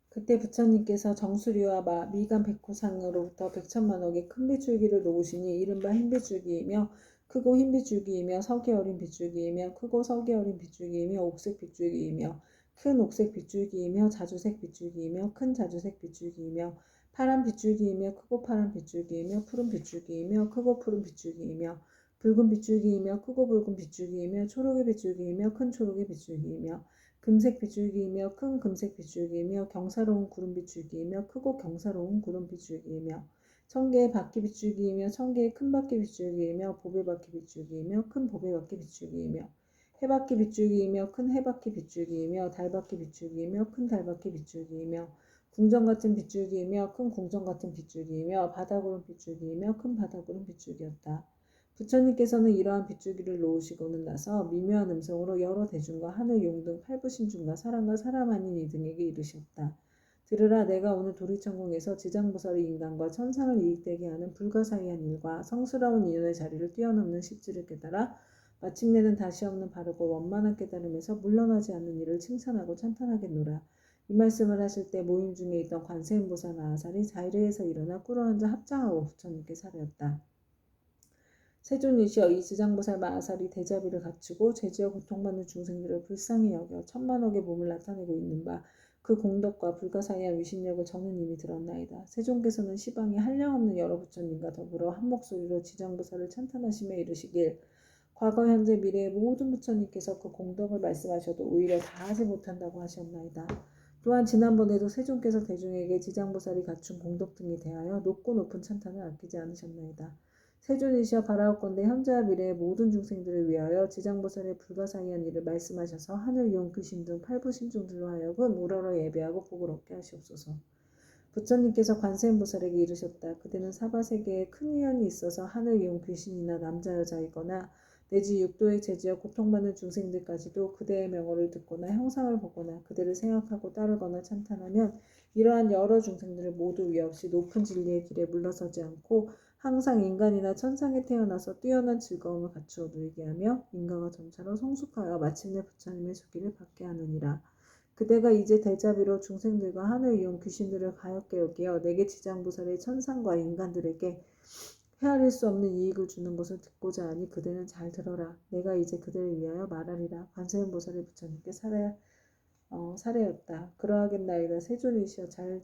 그때 부처님께서 정수리와 미간 백호상으로부터 100천만억의 큰 빗줄기를 놓으시니 이른바 흰빗줄기이며 크고 흰 빗줄기이며 석이 어린 빗줄기이며 크고 석이 어린 빗줄기이며 옥색 빗줄기이며 큰 옥색 빗줄기이며 자주색 빗줄기이며 큰 자주색 빗줄기이며 파란 빗줄기이며 크고 파란 빗줄기이며 푸른 빗줄기이며 크고 푸른 빗줄기이며 붉은 빗줄기이며 크고 붉은 빗줄기이며 초록의 빗줄기이며 큰 초록의 빗줄기이며 금색 빗줄기이며 큰 금색 빗줄기이며 경사로운 구름 빗줄기이며 크고 경사로운 구름 빗줄기이며 천개의 바퀴 빗줄기이며 천개의 큰 바퀴 빗줄기이며 보배 바퀴 빗줄기이며 큰 보배 바퀴 빗줄기이며 해바퀴 빗줄기이며 큰 해바퀴 빗줄기이며 달바퀴 빗줄기이며 큰 달바퀴 빗줄기이며 궁전 같은 빗줄기이며 큰 궁전 같은 빗줄기이며 바다구름 빗줄기이며 큰 바다구름 빗줄기였다. 부처님께서는 이러한 빗줄기를 놓으시고는 나서 미묘한 음성으로 여러 대중과 하늘 용 등 팔부신중과 사람과 사람 아닌 이등에게 이르셨다. 들으라 내가 오늘 도리천궁에서 지장보살의 인간과 천상을 이익되게 하는 불가사의한 일과 성스러운 인연의 자리를 뛰어넘는 실질을 깨달아 마침내는 다시 없는 바르고 원만한 깨달음에서 물러나지 않는 일을 칭찬하고 찬탄하겠노라. 이 말씀을 하실 때 모임 중에 있던 관세음보살 마하살이 자리에서 일어나 꿇어앉아 합장하고 부처님께 사례었다. 세존이시여 이 지장보살 마하살이 대자비를 갖추고 죄지어 고통받는 중생들을 불쌍히 여겨 천만억의 몸을 나타내고 있는 바 그 공덕과 불가사의한 위신력을 저는 이미 들었나이다. 세존께서는 시방에 한량없는 여러 부처님과 더불어 한 목소리로 지장보살을 찬탄하시며 이르시길 과거 현재 미래의 모든 부처님께서 그 공덕을 말씀하셔도 오히려 다하지 못한다고 하셨나이다. 또한 지난번에도 세존께서 대중에게 지장보살이 갖춘 공덕 등에 대하여 높고 높은 찬탄을 아끼지 않으셨나이다. 세존이시여 바라옵건대 현재와 미래의 모든 중생들을 위하여 지장보살의 불가사의한 일을 말씀하셔서 하늘 용 귀신 등 팔부신중들로 하여금 우러러 예배하고 복을 얻게 하시옵소서. 부처님께서 관세음보살에게 이르셨다. 그대는 사바세계에 큰 위연이 있어서 하늘 용 귀신이나 남자 여자이거나 내지 육도에 죄지어 고통받는 중생들까지도 그대의 명호를 듣거나 형상을 보거나 그대를 생각하고 따르거나 찬탄하면 이러한 여러 중생들을 모두 위없이 높은 진리의 길에 물러서지 않고 항상 인간이나 천상에 태어나서 뛰어난 즐거움을 갖추어 누리게 하며 인가가 점차로 성숙하여 마침내 부처님의 수기를 받게 하느니라. 그대가 이제 대자비로 중생들과 하늘 이용 귀신들을 가엾게 여기어 내게 지장보살의 천상과 인간들에게 헤아릴 수 없는 이익을 주는 것을 듣고자 하니 그대는 잘 들어라. 내가 이제 그대를 위하여 말하리라. 관세음보살의 부처님께 사례였다. 그러하겠나이다. 세존이시여 잘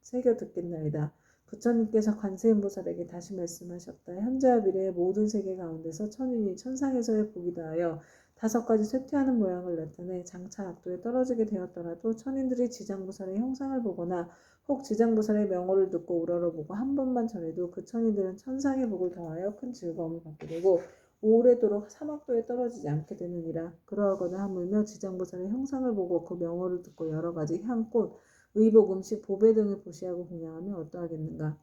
새겨 듣겠나이다. 부처님께서 관세음보살에게 다시 말씀하셨다. 현재와 미래의 모든 세계 가운데서 천인이 천상에서의 복이 다하여 5가지 쇠퇴하는 모양을 나타내 장차 악도에 떨어지게 되었더라도 천인들이 지장보살의 형상을 보거나 혹 지장보살의 명호를 듣고 우러러보고 한 번만 전해도 그 천인들은 천상의 복을 더하여 큰 즐거움을 받게 되고 오래도록 사막도에 떨어지지 않게 되느니라. 그러하거나 하물며 지장보살의 형상을 보고 그 명호를 듣고 여러 가지 향꽃, 의복, 음식, 보배 등을 보시하고 공양하면 어떠하겠는가.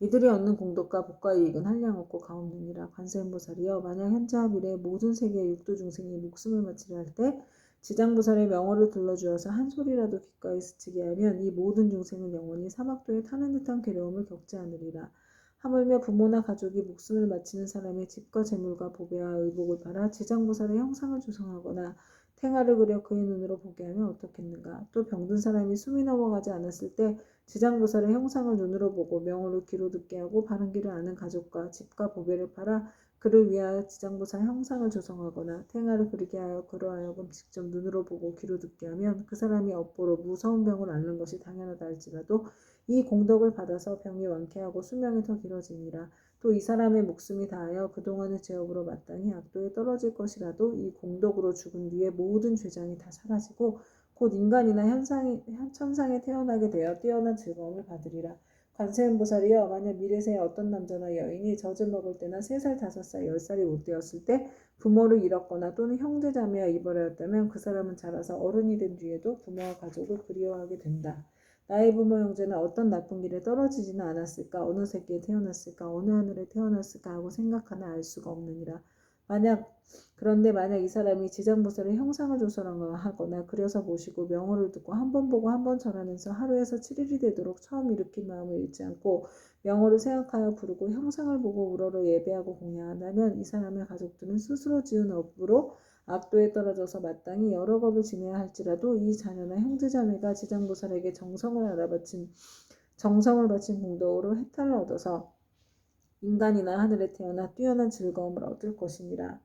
이들이 얻는 공덕과 복과 이익은 한량없고 가없느니라. 관세음보살이여 만약 현재와 미래의 모든 세계의 육도 중생이 목숨을 마치려 할 때 지장보살의 명호를 들러주어서 한 소리라도 귓가에 스치게 하면 이 모든 중생은 영원히 사막도에 타는 듯한 괴로움을 겪지 않으리라. 하물며 부모나 가족이 목숨을 마치는 사람의 집과 재물과 보배와 의복을 팔아 지장보살의 형상을 조성하거나 탱화를 그려 그의 눈으로 보게 하면 어떻겠는가. 또 병든 사람이 숨이 넘어가지 않았을 때 지장보살의 형상을 눈으로 보고 명호를 귀로 듣게 하고 바른 길을 아는 가족과 집과 보배를 팔아 그를 위하여 지장보살 형상을 조성하거나 탱화를 그리게 하여 그로 하여금 직접 눈으로 보고 귀로 듣게 하면 그 사람이 업보로 무서운 병을 앓는 것이 당연하다 할지라도 이 공덕을 받아서 병이 완쾌하고 수명이 더 길어지니라. 또 이 사람의 목숨이 다하여 그동안의 죄업으로 마땅히 악도에 떨어질 것이라도 이 공덕으로 죽은 뒤에 모든 죄장이 다 사라지고 곧 인간이나 천상에 태어나게 되어 뛰어난 즐거움을 받으리라. 관세음보살이여 만약 미래세에 어떤 남자나 여인이 젖을 먹을 때나 3살, 5살, 10살이 못 되었을 때 부모를 잃었거나 또는 형제자매와 이별하였다면 그 사람은 자라서 어른이 된 뒤에도 부모와 가족을 그리워하게 된다. 나의 부모 형제는 어떤 나쁜 길에 떨어지지는 않았을까? 어느 세계에 태어났을까? 어느 하늘에 태어났을까? 하고 생각하나 알 수가 없느니라. 그런데 만약 이 사람이 지장보살의 형상을 조성하거나 그려서 모시고 명호를 듣고 한 번 보고 한 번 절하면서 하루에서 7일이 되도록 처음 일으킨 마음을 잃지 않고 명호를 생각하여 부르고 형상을 보고 우러러 예배하고 공양한다면 이 사람의 가족들은 스스로 지은 업으로 악도에 떨어져서 마땅히 여러 겁을 지내야 할지라도 이 자녀나 형제자매가 지장보살에게 정성을 바친 공덕으로 해탈을 얻어서 인간이나 하늘에 태어나 뛰어난 즐거움을 얻을 것이니라.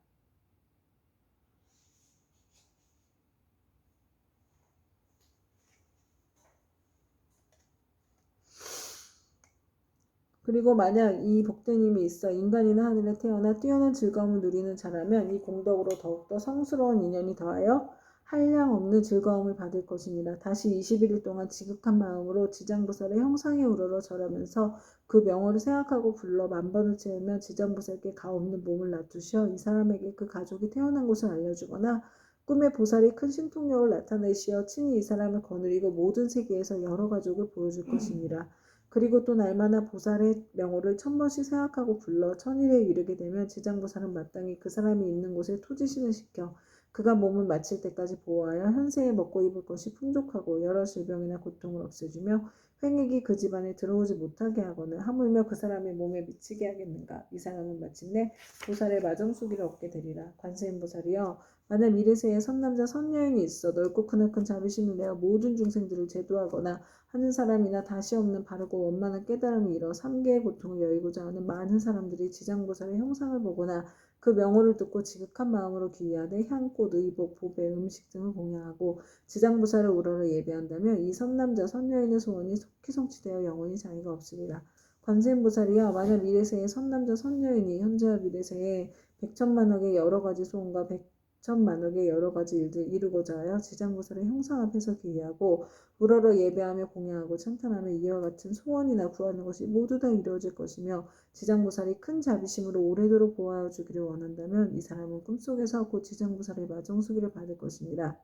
그리고 만약 이 복된 힘이 있어 인간이나 하늘에 태어나 뛰어난 즐거움을 누리는 자라면 이 공덕으로 더욱더 성스러운 인연이 더하여 한량 없는 즐거움을 받을 것이니라. 다시 21일 동안 지극한 마음으로 지장보살의 형상에 우러러 절하면서 그 명호를 생각하고 불러 만번을 채우며 지장보살께 가없는 몸을 놔두시어 이 사람에게 그 가족이 태어난 곳을 알려주거나 꿈에 보살이 큰 신통력을 나타내시어 친히 이 사람을 거느리고 모든 세계에서 여러 가족을 보여줄 것이니라. 그리고 또 날마다 보살의 명호를 1000번씩 생각하고 불러 천일에 이르게 되면 지장보살은 마땅히 그 사람이 있는 곳에 토지신을 시켜 그가 몸을 마칠 때까지 보호하여 현세에 먹고 입을 것이 풍족하고 여러 질병이나 고통을 없애주며 횡액이 그 집안에 들어오지 못하게 하거늘 하물며 그 사람의 몸에 미치게 하겠는가. 이 사람은 마침내 보살의 마정수기를 얻게 되리라. 관세음보살이여 만약 미래세에 선남자 선여인이 있어 넓고 크나큰 자비심을 내어 모든 중생들을 제도하거나 하는 사람이나 다시 없는 바르고 원만한 깨달음을 이뤄 3계의 고통을 여의고자 하는 많은 사람들이 지장보살의 형상을 보거나 그 명호를 듣고 지극한 마음으로 기이하되 향꽃, 의복, 보배, 음식 등을 공양하고 지장보살을 우러러 예배한다면 이 선남자 선여인의 소원이 속히 성취되어 영원히 장애가 없으리라. 관세음보살이여 만약 미래세에 선남자 선여인이 현재와 미래세에 백천만억의 여러 가지 소원과 백천만억의 여러 가지 일들 이루고자 하여 지장보살의 형상 앞에서 기이하고 우러러 예배하며 공양하고 찬탄하며 이와 같은 소원이나 구하는 것이 모두 다 이루어질 것이며 지장보살이 큰 자비심으로 오래도록 보호하여 주기를 원한다면 이 사람은 꿈속에서 곧 지장보살의 마정수기를 받을 것이니라.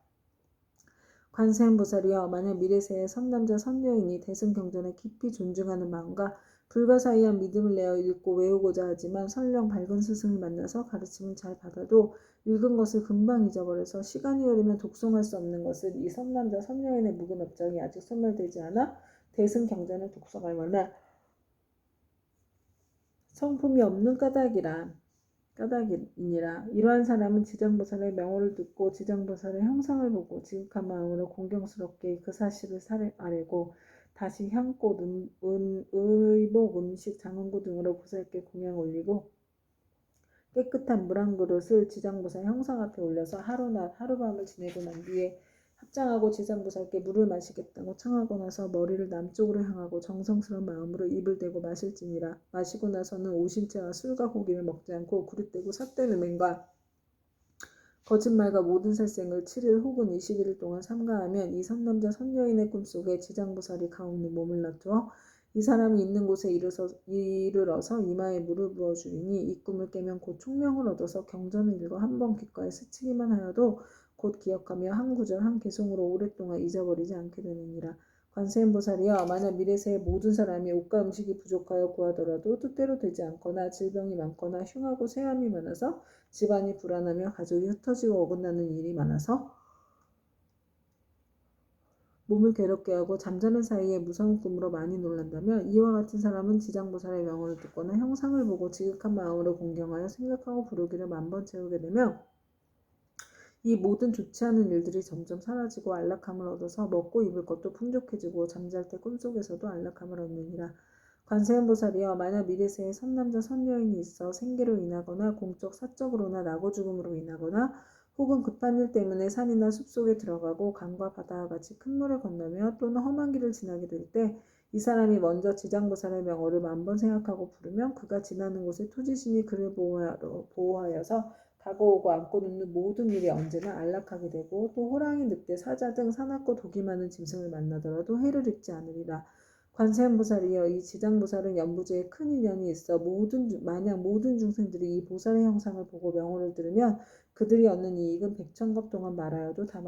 관세음보살이여 만약 미래세에 선남자 선여인이 대승경전을 깊이 존중하는 마음과 불가사의한 믿음을 내어 읽고 외우고자 하지만 설령 밝은 스승을 만나서 가르침을 잘 받아도 읽은 것을 금방 잊어버려서 시간이 흐르면 독송할 수 없는 것은 이 선남자 선여인의 묵은 업장이 아직 소멸되지 않아 대승경전을 독송할 만한 성품이 없는 까닭이니라. 이러한 사람은 지장보살의 명호를 듣고 지장보살의 형상을 보고 지극한 마음으로 공경스럽게 그 사실을 아뢰고 다시 향꽃, 의복, 음식, 장흥구 등으로 보살께 공양 올리고 깨끗한 물 한 그릇을 지장보살 형상 앞에 올려서 하루낮 하룻밤을 지내고 난 뒤에 합장하고 지장보살께 물을 마시겠다고 청하고 나서 머리를 남쪽으로 향하고 정성스러운 마음으로 입을 대고 마실지니라. 마시고 나서는 오신채와 술과 고기를 먹지 않고 그릇되고 삿된 음행과 거짓말과 모든 살생을 7일 혹은 21일 동안 삼가하면 이 선남자 선여인의 꿈속에 지장보살이 가없는 몸을 놔두어 이 사람이 있는 곳에 이르러서 이마에 물을 부어주리니 이 꿈을 깨면 곧 총명을 얻어서 경전을 읽어 한 번 귓가에 스치기만 하여도 곧 기억하며 한 구절 한 개송으로 오랫동안 잊어버리지 않게 되느니라. 관세음보살이여 만약 미래세의 모든 사람이 옷과 음식이 부족하여 구하더라도 뜻대로 되지 않거나 질병이 많거나 흉하고 세함이 많아서 집안이 불안하며 가족이 흩어지고 어긋나는 일이 많아서 몸을 괴롭게 하고 잠자는 사이에 무서운 꿈으로 많이 놀란다면 이와 같은 사람은 지장보살의 명호를 듣거나 형상을 보고 지극한 마음으로 공경하여 생각하고 부르기를 만번 채우게 되며 이 모든 좋지 않은 일들이 점점 사라지고 안락함을 얻어서 먹고 입을 것도 풍족해지고 잠잘 때 꿈속에서도 안락함을 얻느니라. 관세음보살이여 만약 미래세에 선남자 선여인이 있어 생계로 인하거나 공적 사적으로나 나고 죽음으로 인하거나 혹은 급한 일 때문에 산이나 숲속에 들어가고 강과 바다와 같이 큰 물을 건너며 또는 험한 길을 지나게 될 때 이 사람이 먼저 지장보살의 명호를 만번 생각하고 부르면 그가 지나는 곳에 토지신이 그를 보호하여서 다가오고 안고 눕는 모든 일이 언제나 안락하게 되고 또 호랑이, 늑대, 사자 등 사납고 독이 많은 짐승을 만나더라도 해를 입지 않으리라. 관세음보살이여 이 지장보살은 연부제에 큰 인연이 있어 만약 모든 중생들이 이 보살의 형상을 보고 명호를 들으면 그들이 얻는 이익은 백천겁 동안 말하여도 다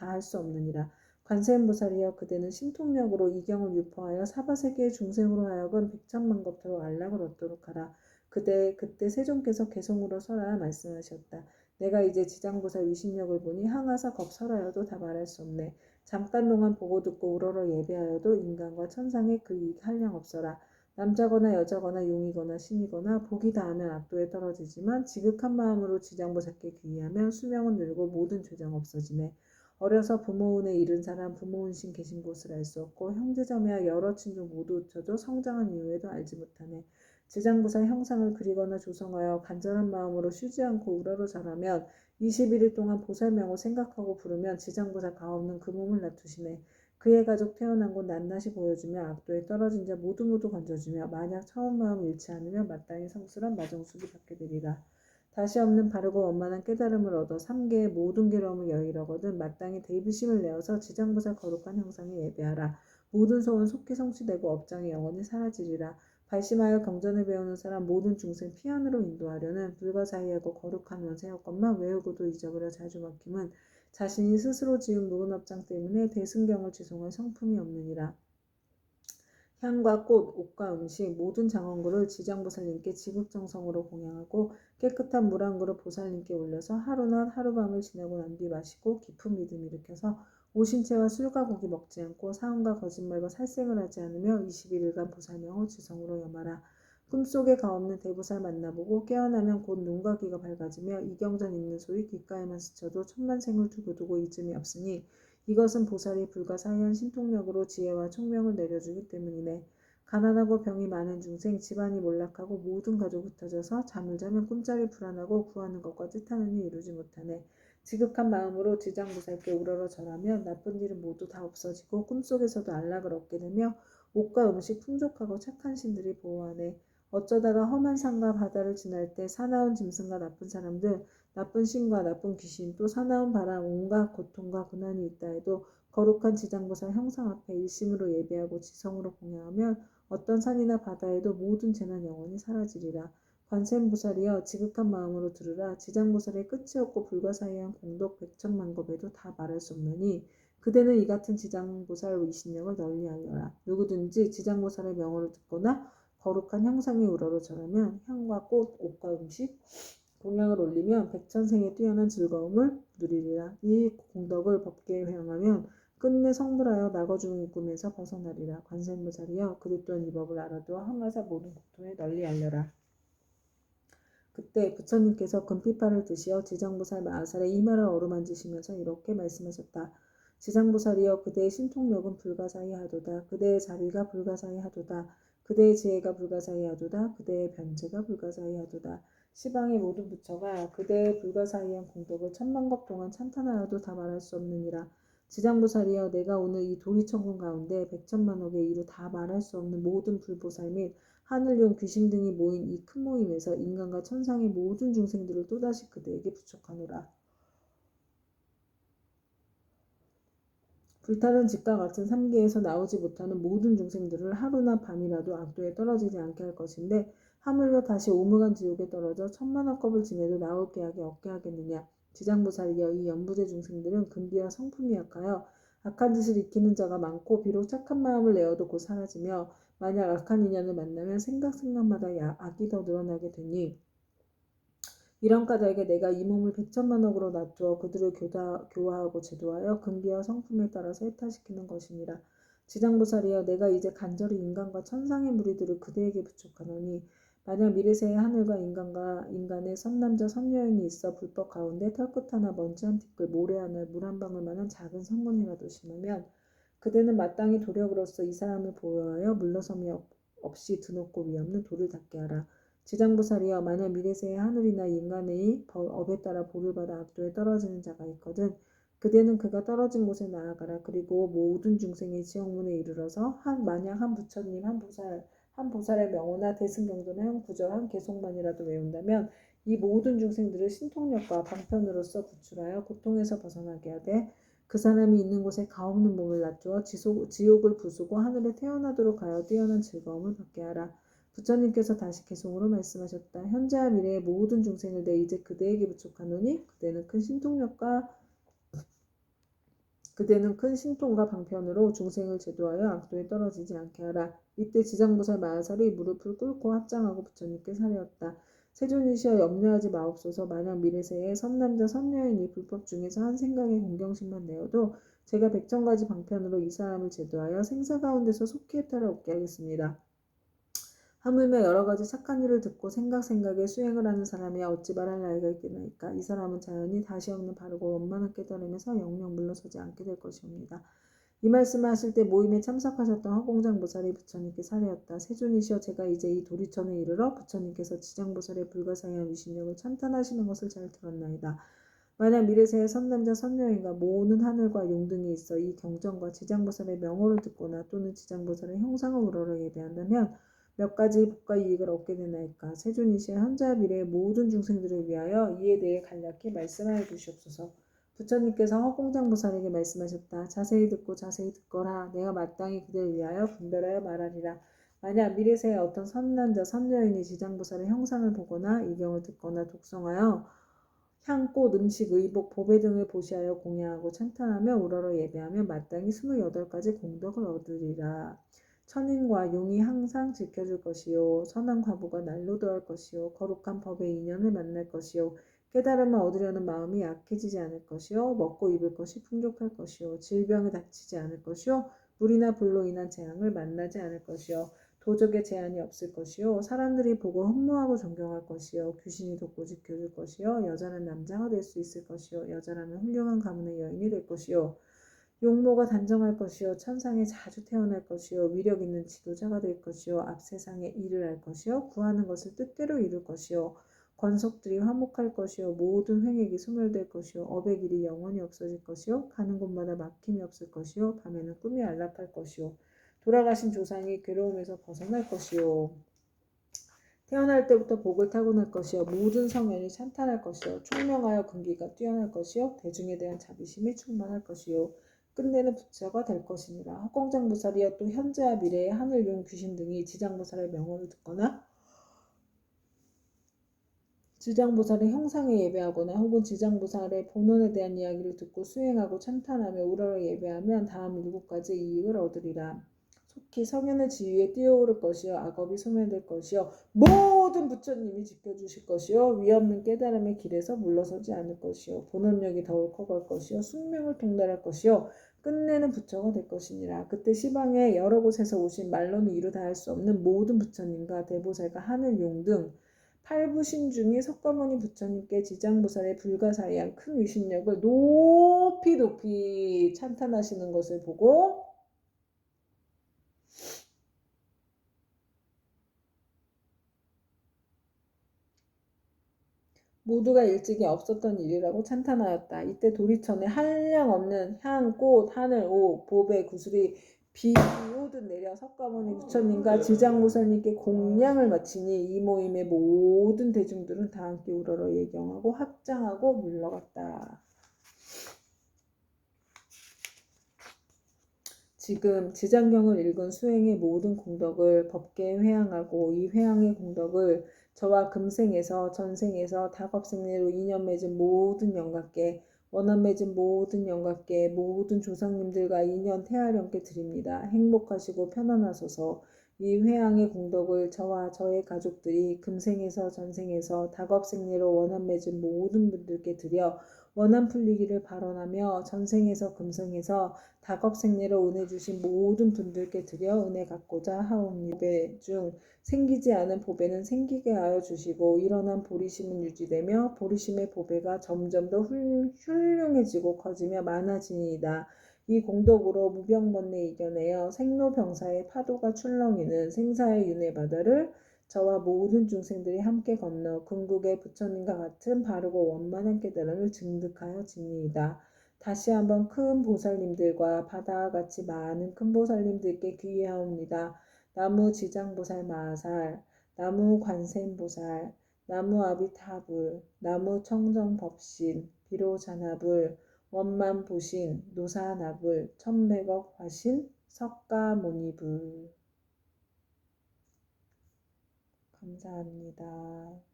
할 수 없느니라. 관세음보살이여 그대는 신통력으로 이경을 유포하여 사바세계의 중생으로 하여금 백천만겁토록 안락을 얻도록 하라. 그때 세존께서 개송으로 설하 말씀하셨다. 내가 이제 지장보살 위신력을 보니 항아사 겁설하여도 다 말할 수 없네. 잠깐 동안 보고 듣고 우러러 예배하여도 인간과 천상에 그 이익 한량 없어라. 남자거나 여자거나 용이거나 신이거나 복이 닿으면 악도에 떨어지지만 지극한 마음으로 지장보살께 귀의하면 수명은 늘고 모든 죄정 없어지네. 어려서 부모운에 이른 사람 부모운신 계신 곳을 알 수 없고 형제자매와 여러 친족 모두 웃혀도 성장한 이후에도 알지 못하네. 지장보살 형상을 그리거나 조성하여 간절한 마음으로 쉬지 않고 우러러 자라면 21일 동안 보살명호 생각하고 부르면 지장보살 가없는 그 몸을 놔두시네. 그의 가족 태어난 곳 낱낱이 보여주며 악도에 떨어진 자 모두 건져주며 만약 처음 마음 잃지 않으면 마땅히 성스런 마정수기 받게 되리라. 다시 없는 바르고 원만한 깨달음을 얻어 3계의 모든 괴로움을 여의려거든 마땅히 대비심을 내어서 지장보살 거룩한 형상에 예배하라. 모든 소원 속히 성취되고 업장이 영원히 사라지리라. 발심하여 경전을 배우는 사람 모든 중생 피안으로 인도하려는 불가사의하고 거룩한 원세였건만 외우고도 잊어버려 자주 막힘은 자신이 스스로 지은 묵은 업장 때문에 대승경을 지송할 성품이 없느니라. 향과 꽃, 옷과 음식, 모든 장원구를 지장보살님께 지극정성으로 공양하고 깨끗한 물 한 그릇 보살님께 올려서 하루낮 하루밤을 지내고 난 뒤 마시고 깊은 믿음 일으켜서 오신채와 술과 고기 먹지 않고 사음과 거짓말과 살생을 하지 않으며 21일간 보살명호 지성으로 염하라. 꿈속에 가없는 대보살 만나보고 깨어나면 곧 눈과 귀가 밝아지며 이경전 있는 소리 귓가에만 스쳐도 천만생을 두고두고 잊음이 없으니 이것은 보살이 불가사의한 신통력으로 지혜와 총명을 내려주기 때문이네. 가난하고 병이 많은 중생, 집안이 몰락하고 모든 가족 흩어져서 잠을 자면 꿈자리 불안하고 구하는 것과 뜻하는 일 이루지 못하네. 지극한 마음으로 지장보살께 우러러 절하면 나쁜 일은 모두 다 없어지고 꿈속에서도 안락을 얻게 되며 옷과 음식 풍족하고 착한 신들이 보호하네. 어쩌다가 험한 산과 바다를 지날 때 사나운 짐승과 나쁜 사람들, 나쁜 신과 나쁜 귀신, 또 사나운 바람, 온갖 고통과 고난이 있다 해도 거룩한 지장보살 형상 앞에 일심으로 예배하고 지성으로 공양하면 어떤 산이나 바다에도 모든 재난 영원히 사라지리라. 관세음보살이여 지극한 마음으로 들으라. 지장보살의 끝이 없고 불가사의한 공덕 백천만겁에도 다 말할 수 없느니 그대는 이 같은 지장보살 위신력을 널리 알려라. 누구든지 지장보살의 명호를 듣거나 거룩한 형상에 우러러 절하면 향과 꽃, 옷과 음식, 공양을 올리면 백천생의 뛰어난 즐거움을 누리리라. 이 공덕을 법계에 회용하면 끝내 성불하여 낙어 죽은 꿈에서 벗어나리라. 관세음보살이여 그들 또한 이 법을 알아두어 항아사 모든 국토에 널리 알려라. 그때 부처님께서 금피파를 드시어 지장보살 마하살의 이마를 어루만지시면서 이렇게 말씀하셨다. 지장보살이여 그대의 신통력은 불가사의하도다. 그대의 자비가 불가사의하도다. 그대의 지혜가 불가사의하도다. 그대의 변제가 불가사의하도다. 시방의 모든 부처가 그대의 불가사의한 공덕을 천만겁 동안 찬탄하여도 다 말할 수 없느니라. 지장보살이여 내가 오늘 이 도리천군 가운데 백천만억의 이루 다 말할 수 없는 모든 불보살 및 하늘용 귀신 등이 모인 이 큰 모임에서 인간과 천상의 모든 중생들을 또다시 그대에게 부축하노라. 불타는 집과 같은 삼계에서 나오지 못하는 모든 중생들을 하루나 밤이라도 악도에 떨어지지 않게 할 것인데 하물며 다시 오무간 지옥에 떨어져 천만억겁을 지내도 나올 계약이 없게 하겠느냐. 지장보살이여 이 연부제 중생들은 근비와 성품이 약하여 악한 짓을 익히는 자가 많고 비록 착한 마음을 내어도 곧 사라지며 만약 악한 인연을 만나면 생각마다 악이 더 늘어나게 되니 이런 까닭에 내가 이 몸을 백천만억으로 놔두어 그들을 교화하고 제도하여 근기와 성품에 따라서 해탈시키는 것이니라. 지장보살이여 내가 이제 간절히 인간과 천상의 무리들을 그대에게 부축하노니 만약 미래세의 하늘과 인간의 선남자 선여인이 있어 불법 가운데 털끝 하나 먼지 한 티끌 모래 하나 물 한 방울만한 작은 성문이라도 심으면 그대는 마땅히 도력으로서 이 사람을 보호하여 물러섬이 없이 드높고 위없는 돌을 닦게 하라. 지장보살이여 만약 미래세의 하늘이나 인간의 업에 따라 보를 받아 악도에 떨어지는 자가 있거든 그대는 그가 떨어진 곳에 나아가라. 그리고 모든 중생의 지옥문에 이르러서 만약 한 부처님 한 보살의 명호나 대승경전의 한 구절 한 개송만이라도 외운다면 이 모든 중생들을 신통력과 방편으로서 구출하여 고통에서 벗어나게 하되 그 사람이 있는 곳에 가없는 몸을 놔두어 지옥을 부수고 하늘에 태어나도록 하여 뛰어난 즐거움을 받게 하라. 부처님께서 다시 개송으로 말씀하셨다. 현재와 미래의 모든 중생을 내 이제 그대에게 부축하노니 그대는 큰 신통력과 그대는 큰 신통과 방편으로 중생을 제도하여 악도에 떨어지지 않게 하라. 이때 지장보살 마하살이 무릎을 꿇고 합장하고 부처님께 사례었다. 세존이시여 염려하지 마옵소서. 만약 미래세에 선남자 선여인이 불법 중에서 한 생각의 공경심만 내어도 제가 백천가지 방편으로 이 사람을 제도하여 생사 가운데서 속히 해탈을 얻게 하겠습니다. 하물며 여러 가지 착한 일을 듣고 생각에 수행을 하는 사람이 어찌 말할 나이가 있겠나이까. 이 사람은 자연히 다시 없는 바르고 원만한 깨달음에서 영영 물러서지 않게 될 것이옵니다. 이 말씀을 하실 때 모임에 참석하셨던 허공장보살이 부처님께 사례었다. 세존이시여 제가 이제 이 도리천에 이르러 부처님께서 지장보살의 불가사의한 위신력을 찬탄하시는 것을 잘 들었나이다. 만약 미래세에 선남자 선여인과 모으는 하늘과 용등이 있어 이 경전과 지장보살의 명호를 듣거나 또는 지장보살의 형상을 우러러 예배한다면 몇 가지 복과 이익을 얻게 되나이까. 세존이시여 현재와 미래의 모든 중생들을 위하여 이에 대해 간략히 말씀하여 주시옵소서. 부처님께서 허공장보살에게 말씀하셨다. 자세히 듣고 자세히 듣거라. 내가 마땅히 그들을 위하여 분별하여 말하리라. 만약 미래세에 어떤 선남자 선여인이 지장보살의 형상을 보거나 이경을 듣거나 독성하여 향, 꽃, 음식, 의복, 보배 등을 보시하여 공양하고 찬탄하며 우러러 예배하며 마땅히 28가지 공덕을 얻으리라. 천인과 용이 항상 지켜줄 것이요. 선한 과부가 날로도 할 것이요. 거룩한 법의 인연을 만날 것이요. 깨달음을 얻으려는 마음이 약해지지 않을 것이요. 먹고 입을 것이 풍족할 것이요. 질병에 다치지 않을 것이요. 물이나 불로 인한 재앙을 만나지 않을 것이요. 도적의 제한이 없을 것이요. 사람들이 보고 흠모하고 존경할 것이요. 귀신이 돕고 지켜줄 것이요. 여자는 남자가 될 수 있을 것이요. 여자라면 훌륭한 가문의 여인이 될 것이요. 용모가 단정할 것이요. 천상에 자주 태어날 것이요. 위력 있는 지도자가 될 것이요. 앞세상에 일을 할 것이요. 구하는 것을 뜻대로 이룰 것이요. 권속들이 화목할 것이요. 모든 횡액이 소멸될 것이요. 업의 길이 영원히 없어질 것이요. 가는 곳마다 막힘이 없을 것이요. 밤에는 꿈이 안락할 것이요. 돌아가신 조상이 괴로움에서 벗어날 것이요. 태어날 때부터 복을 타고날 것이요. 모든 성현이 찬탄할 것이요. 총명하여 근기가 뛰어날 것이요. 대중에 대한 자비심이 충만할 것이요. 끝내는 부처가 될 것이니라. 허공장보살이여 또 현재와 미래의 하늘, 용, 귀신 등이 지장보살의 명호를 듣거나 지장보살의 형상에 예배하거나 혹은 지장보살의 본원에 대한 이야기를 듣고 수행하고 찬탄하며 우러러 예배하면 다음 7가지 이익을 얻으리라. 속히 성현의 지위에 뛰어오를 것이요. 악업이 소멸될 것이요. 모든 부처님이 지켜주실 것이요. 위없는 깨달음의 길에서 물러서지 않을 것이요. 본원력이 더욱 커갈 것이요. 숙명을 통달할 것이요. 끝내는 부처가 될 것이니라. 그때 시방에 여러 곳에서 오신 말로는 이루 다할 수 없는 모든 부처님과 대보살과 하늘, 용 등 팔부신 중에 석가모니 부처님께 지장보살의 불가사의한 큰 위신력을 높이 찬탄하시는 것을 보고 모두가 일찍이 없었던 일이라고 찬탄하였다. 이때 도리천에 한량없는 향, 꽃, 하늘, 옥, 보배, 구슬이 비 오듯 내려 석가모니 부처님과 지장보살님께 공양을 마치니 이 모임의 모든 대중들은 다 함께 우러러 예경하고 합장하고 물러갔다. 지금 지장경을 읽은 수행의 모든 공덕을 법계에 회항하고 이 회항의 공덕을 저와 금생에서 전생에서 다겁생내로 인연 맺은 모든 영각계 원한 맺은 모든 영각계 모든 조상님들과 인연 태하령께 드립니다. 행복하시고 편안하소서. 이 회항의 공덕을 저와 저의 가족들이 금생에서 전생에서 다겁생내로 원한 맺은 모든 분들께 드려 원한 풀리기를 발언하며 전생에서 금생에서 다겁생례로 은혜 주신 모든 분들께 드려 은혜 갚고자 하옵니다. 보배 중 생기지 않은 보배는 생기게 하여 주시고 일어난 보리심은 유지되며 보리심의 보배가 점점 더 훌륭해지고 커지며 많아지니이다. 이 공덕으로 무병번뇌 이겨내어 생로병사의 파도가 출렁이는 생사의 윤회 바다를 저와 모든 중생들이 함께 건너 궁극의 부처님과 같은 바르고 원만한 깨달음을 증득하여 집니이다. 다시 한번 큰 보살님들과 바다와 같이 많은 큰 보살님들께 귀의하옵니다. 나무 지장보살 마하살, 나무 관세음보살, 나무 아비타불, 나무 청정법신, 비로자나불, 원만보신, 노사나불, 천백억 화신, 석가모니불. 감사합니다.